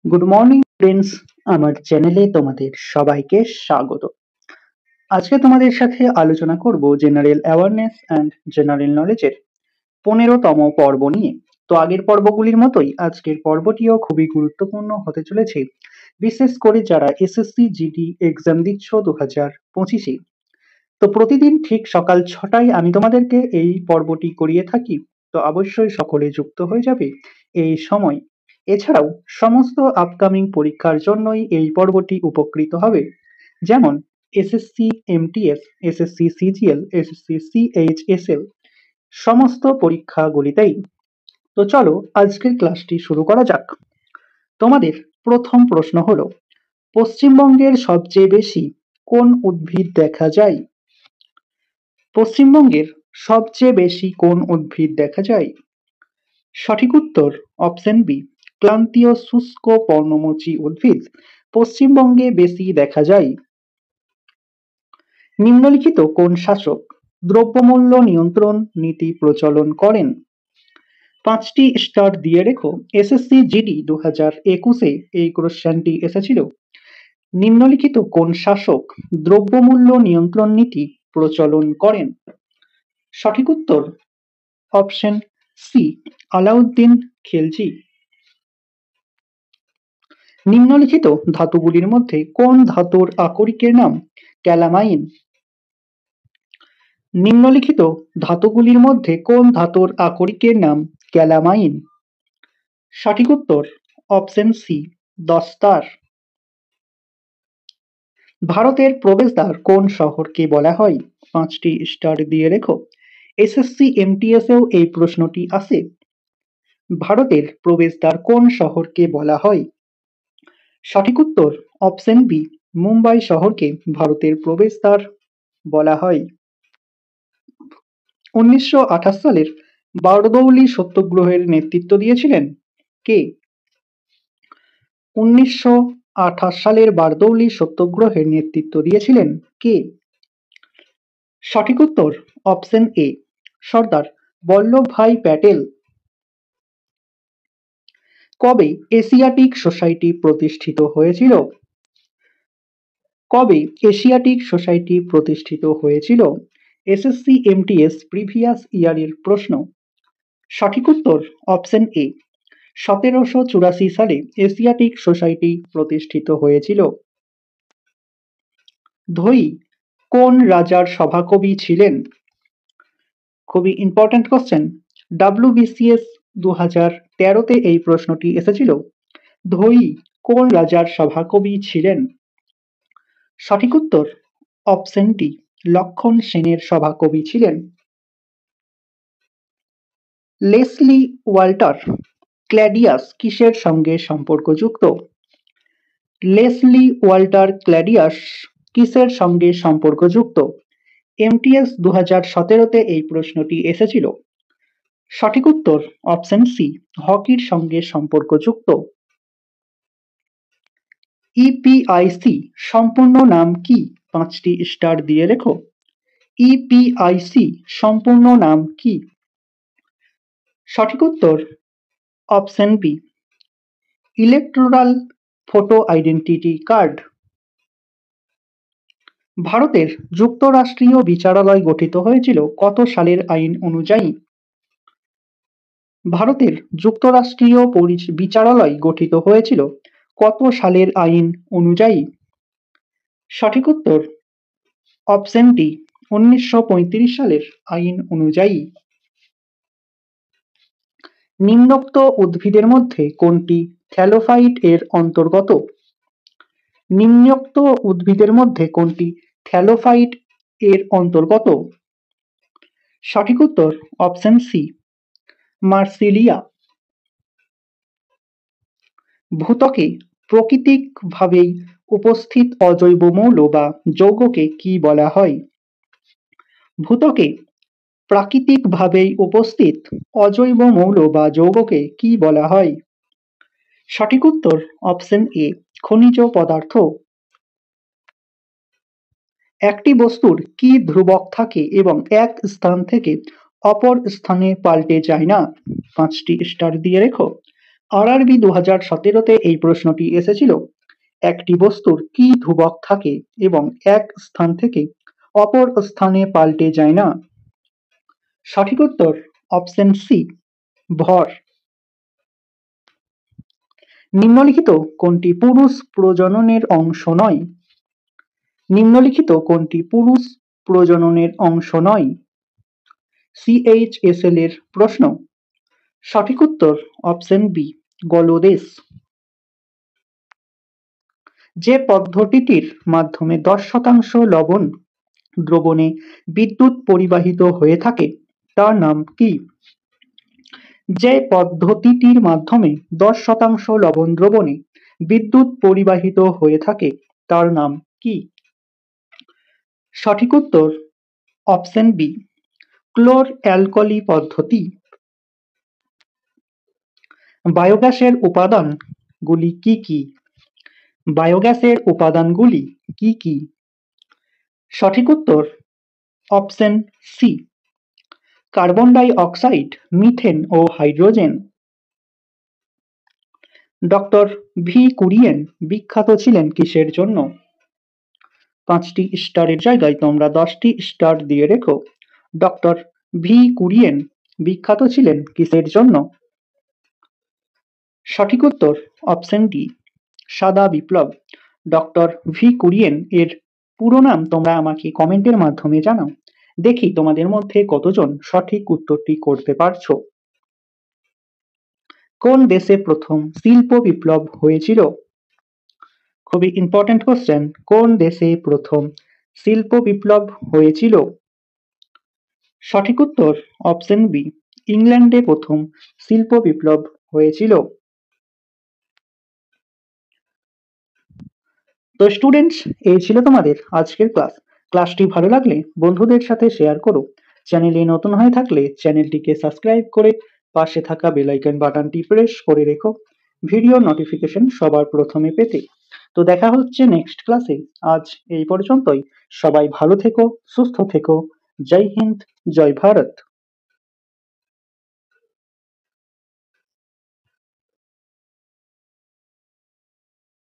Good morning friends, আমার চ্যানেলে তোমাদের সবাইকে স্বাগত। আজকে তোমাদের সাথে আলোচনা করব জেনারেল অ্যাওয়ারনেস অ্যান্ড জেনারেল নলেজের 15তম পর্ব নিয়ে। তো আগের পর্বগুলির মতোই আজকের পর্বটিও খুবই গুরুত্বপূর্ণ হতে চলেছে, বিশেষ করে যারা এসএসসি জিডি এক্সাম দিচ্ছ 2025-এ। তো প্রতিদিন ঠিক সকাল 6টায় আমি তোমাদেরকে এই পর্বটি করিয়ে থাকি, তো অবশ্যই সকলে যুক্ত হয়ে যাবে এই সময়। এছাড়াও সমস্ত আপকামিং পরীক্ষার জন্যই এই পর্বটি উপকৃত হবে, যেমন SSC MTS, SSC CGL, SSC CHSL সমস্ত পরীক্ষাগুলিতেই। তো চলো আজকের ক্লাসটি শুরু করা যাক। তোমাদের প্রথম প্রশ্ন হলো, পশ্চিমবঙ্গের সবচেয়ে বেশি কোন উদ্ভিদ দেখা যায়? পশ্চিমবঙ্গের সবচেয়ে বেশি কোন উদ্ভিদ দেখা যায়? সঠিক উত্তর অপশন বি, ক্রান্তীয় শুষ্ক পর্ণমোচী উদ্ভিদ পশ্চিমবঙ্গে বেশি দেখা যায়। নিম্নলিখিত কোন শাসক দ্রব্যমূল্য নিয়ন্ত্রণ নীতি প্রচলন করেন? 5টি স্টার দিয়ে রেখো। এসএসসি জিডি 2021-এ এই কোশ্চেনটি এসেছিল। নিম্নলিখিত কোন শাসক দ্রব্যমূল্য নিয়ন্ত্রণ নীতি প্রচলন করেন? সঠিক উত্তর অপশন সি, আলাউদ্দিন খিলজি। নিম্নলিখিত ধাতুগুলির মধ্যে কোন ধাতুর আকরিকের নাম ক্যালামাইন? নিম্নলিখিত ধাতুগুলির মধ্যে কোন ধাতুর আকরিকের নাম ক্যালামাইন? সঠিক উত্তর অপশন সি, দস্তার। ভারতের প্রবেশদ্বার কোন শহরকে বলা হয়? 5টি স্টার দিয়ে রেখো। এসএসসি এমটিএসেও এই প্রশ্নটি আসে। ভারতের প্রবেশদ্বার কোন শহরকে বলা হয়? সঠিক উত্তর অপশন বি, মুম্বাই শহরকে ভারতের প্রবেশদ্বার বলা হয়। 1928 সালের বারদৌলি সত্যাগ্রহের নেতৃত্ব দিয়েছিলেন কে? 1928 সালের বারদৌলি সত্যাগ্রহের নেতৃত্ব দিয়েছিলেন কে? সঠিক উত্তর অপশন এ, সর্দার বল্লভভাই প্যাটেল। কবে এশিয়াটিক সোসাইটি প্রতিষ্ঠিত হয়েছিল? কবে এশিয়াটিক সোসাইটি প্রতিষ্ঠিত হয়েছিল? এসএসসি এমটিএস প্রিভিয়াস ইয়ারের প্রশ্ন। সঠিক উত্তর অপশন এ, 1784 সালে এশিয়াটিক সোসাইটি প্রতিষ্ঠিত হয়েছিল। ধৈ কোন রাজার সভাকবি ছিলেন? খুবই ইম্পর্টেন্ট কোশ্চেন, WBCS 2013-তে এই প্রশ্নটি এসেছিল। ধৈ কোন রাজার সভাকবি ছিলেন? সঠিক উত্তর অপশন ডি, লক্ষণ সেনের সভাকবি ছিলেন। লেসলি ওয়াল্টার ক্ল্যাডিয়াস কিসের সঙ্গে সম্পর্কযুক্ত? লেসলি ওয়াল্টার ক্ল্যাডিয়াস কিসের সঙ্গে সম্পর্কযুক্ত? এমটিএস 2017-তে এই প্রশ্নটি এসেছিল। সঠিক উত্তর অপশন সি, হকির সঙ্গে সম্পর্কযুক্ত। ইপিআইসি সম্পূর্ণ নাম কি? 5টি স্টার দিয়ে রেখো। ইপিআইসি সম্পূর্ণ নাম কি? সঠিক উত্তর option B, electoral photo identity card. ভারতের যুক্তরাষ্ট্রীয় বিচারালয় গঠিত হয়েছিল কত সালের আইন অনুযায়ী? ভারতের যুক্তরাষ্ট্রীয় বিচারালয় গঠিত হয়েছিল কত সালের আইন অনুযায়ী? সঠিক উত্তর অপশন ডি, 1935 সালের আইন অনুযায়ী। নিম্নোক্ত উদ্ভিদের মধ্যে কোনটি থ্যালোফাইট এর অন্তর্গত? নিম্নোক্ত উদ্ভিদের মধ্যে কোনটি থ্যালোফাইট এর অন্তর্গত? সঠিক উত্তর অপশন সি, মার্সিলিয়া। ভূত্বকে প্রাকৃতিকভাবেই উপস্থিত অজৈব মৌল বা যৌগকে কি বলা হয়? ভূত্বকে প্রাকৃতিকভাবেই উপস্থিত অজৈব মৌল বা যৌগকে কি বলা হয়? সঠিক উত্তর অপশন এ, খনিজ পদার্থ। একটি বস্তুর কি ধ্রুবক থাকে এবং এক স্থান থেকে অপর স্থানে পাল্টে যায় না? 5টি স্টার দিয়ে রেখো। RRB 2017-তে এই প্রশ্নটি এসেছিল, একটি বস্তুর কি ধ্রুবক থাকে এবং এক স্থান থেকে অপর স্থানে পাল্টে যায় না? সঠিক উত্তর অপশন সি, ভর। নিম্নলিখিত কোনটি পুরুষ প্রজননের অংশ নয়? নিম্নলিখিত কোনটি পুরুষ প্রজননের অংশ নয়? CHSL এর প্রশ্ন। সঠিক উত্তর অপশন বি, গলদেশ। যে পদ্ধতিটির মাধ্যমে 10% লবণ দ্রবণে বিদ্যুৎ পরিবাহিত হয়ে থাকে তার নাম কি? যে পদ্ধতিটির মাধ্যমে 10% লবণ দ্রবণে বিদ্যুৎ পরিবাহিত হয়ে থাকে তার নাম কি? সঠিক উত্তর অপশন বি, ক্লোর অ্যালকলি পদ্ধতি। বায়োগ্যাসের উপাদানগুলি কি কি? বায়োগ্যাসের উপাদানগুলি কি কি? সঠিক উত্তর option C, carbon die oxide, methane ও হাইড্রোজেন। ডক্টর ভি কুরিয়েন বিখ্যাত ছিলেন কিসের জন্য? 5টি স্টারের জায়গায় তোমরা 10টি স্টার দিয়ে রেখো। ডক্টর ভি কুরিয়েন বিখ্যাত ছিলেন কিসের জন্য? সঠিক উত্তর অপশন ডি, সাদা বিপ্লব। ডক্টর ভি কুরিয়েন এর পুরো নাম তোমরা আমাকে কমেন্টের মাধ্যমে জানাও, দেখি তোমাদের মধ্যে কতজন সঠিক উত্তরটি করতে পারছো। কোন দেশে প্রথম শিল্প বিপ্লব হয়েছিল? খুবই ইম্পর্টেন্ট কোশ্চেন। কোন দেশে প্রথম শিল্প বিপ্লব হয়েছিল? সঠিক উত্তর অপশন বি, ইংল্যান্ডে প্রথম শিল্প বিপ্লব হয়েছিল। তো স্টুডেন্টস, এই ছিল তোমাদের আজকের ক্লাস। ক্লাসটি ভালো লাগলে বন্ধুদের সাথে শেয়ার করো। চ্যানেলে নতুন হয়ে থাকলে চ্যানেলটিকে সাবস্ক্রাইব করে পাশে থাকা বেল আইকন বাটনটি প্রেস করে রেখো ভিডিও নোটিফিকেশন সবার প্রথমে পেতে। তো দেখা হচ্ছে নেক্সট ক্লাসে। আজ এই পর্যন্তই। সবাই ভালো থেকো, সুস্থ থেকো। জয় হিন্দ, জয় ভারত।